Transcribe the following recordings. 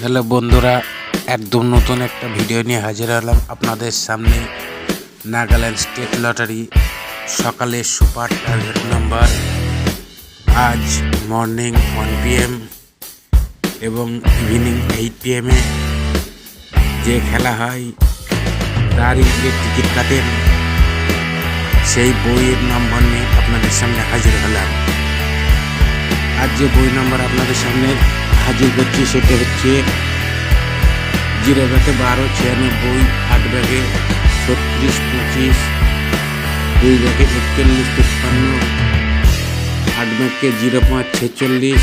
Hello বন্ধুরা, একদম নতুন একটা ভিডিও নিয়ে হাজির হলাম আপনাদের সামনে। নাগাল্যান্ড স্টেট লটারি সকালে সুপার টার্গেট নাম্বার আজ মর্নিং 1 PM এবং ইভিনিং 8 PM যে খেলা হয় তারই যে টিকিট কাটেন সেই বইয়ের নম্বর নিয়ে আপনাদের সামনে হাজির হলাম। আজ যে বই নম্বর আপনাদের সামনে হাজির করছি সেটা হচ্ছে 0 ব্যাগে 12 96, 8 ব্যাগে 36 25, 2 ব্যাগে 41 53, 8 ব্যাগে 05 46,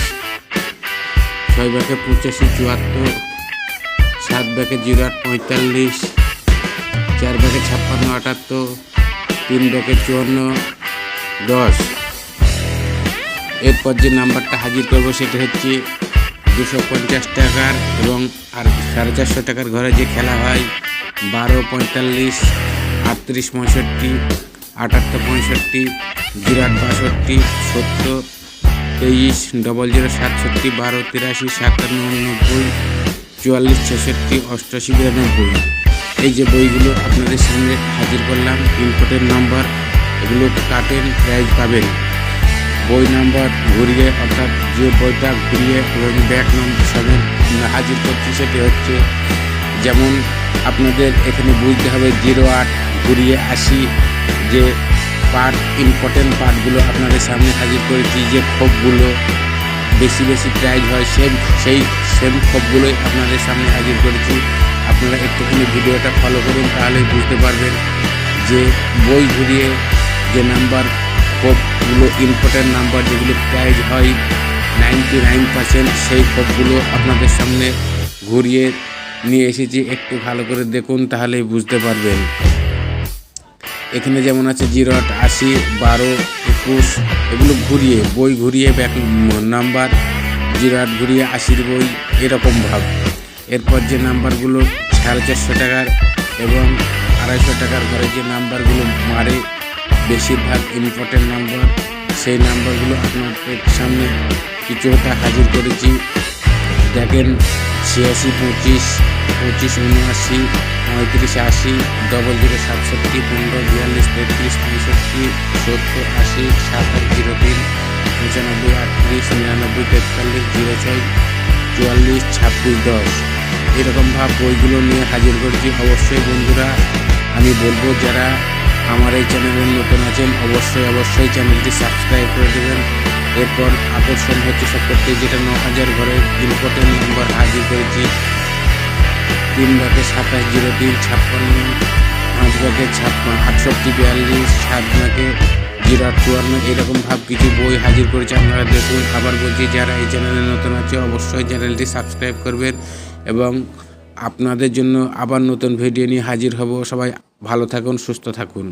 6 ব্যাগে 85 74, 7 ব্যাগে 08 45, 4 ব্যাগে 56 78, 3 ব্যাগে 54 10। এরপর যে নাম্বারটা হাজির করবো সেটা হচ্ছে 250 টাকার এবং আর 450 টাকার ঘরে যে খেলা হয় 12 45, 38 65, 78 65, 08 62, 70 23, 00 67, 12 83, 57 90, 44 66, 88 92। এই যে বইগুলো আপনাদের সামনে হাজির করলাম, ইম্পোর্টের নাম্বার, এগুলো কাটেন প্রাইজ পাবেন। বই নাম্বার ঘুরিয়ে অর্থাৎ যে বইটা ঘুরিয়ে এবং ব্যাক নম্বর সমেত হাজির করছি সেটি হচ্ছে, যেমন আপনাদের এখানে বুঝতে হবে 08 ঘুরিয়ে 80 যে পার্ট, ইম্পর্টেন্ট পার্টগুলো আপনাদের সামনে হাজির করেছি। যে খোপগুলো বেশি প্রাইজ হয় সেই সেম খোপগুলোই আপনাদের সামনে হাজির করেছি। আপনারা একটুখানি ভিডিওটা ফলো করুন, তাহলেই বুঝতে পারবেন যে বই ঘুরিয়ে যে নাম্বার খোপগুলো ইম্পর্টেন্ট নাম্বার যেগুলো প্রাইজ হয় 99%, সেই খোপগুলো আপনাদের সামনে ঘুরিয়ে নিয়ে এসেছি। একটু ভালো করে দেখুন, তাহলেই বুঝতে পারবেন। এখানে যেমন আছে 08 80 12 21, এগুলো ঘুরিয়ে বই ঘুরিয়ে ব্যাক নাম্বার 08 ঘুরিয়ে 80 বই এরকম ভাব। এরপর যে নাম্বারগুলো 450 টাকার এবং 250 টাকার ঘরে যে নাম্বারগুলো মারে বেশিরভাগ ইম্পর্টেন্ট নাম্বার, সেই নাম্বারগুলো আপনাদের সামনে কিছুটা হাজির করেছি। দেখেন 86 25, 25 79, 35 80, 00 67, 15 42, 33 65, 70 80, 27 03, 95 38, 99 43, 06 44 26 10। এরকম ভাব বইগুলো নিয়ে হাজির করেছি। অবশ্যই বন্ধুরা আমি বলবো, যারা আমার এই চ্যানেলে নতুন আছেন অবশ্যই চ্যানেলটি সাবস্ক্রাইব করে দেবেন। এরপর আকর্ষণ হচ্ছে সবথেকে যেটা 9000 ঘরের ইম্পর্টেন্ট নাম্বার হাজির করেছি। 3 ব্যাগে 27 03 56, 5 ব্যাগে 68 42, 7 ব্যাগে 08 54, এরকম ভাব কিছু বই হাজির করেছে। আপনারা দেখুন। আবার বলছি, যারা এই চ্যানেলে নতুন আছে অবশ্যই চ্যানেলটি সাবস্ক্রাইব করবেন এবং আপনাদের জন্য আবার নতুন ভিডিও নিয়ে হাজির হব। সবাই ভালো থাকুন, সুস্থ থাকুন।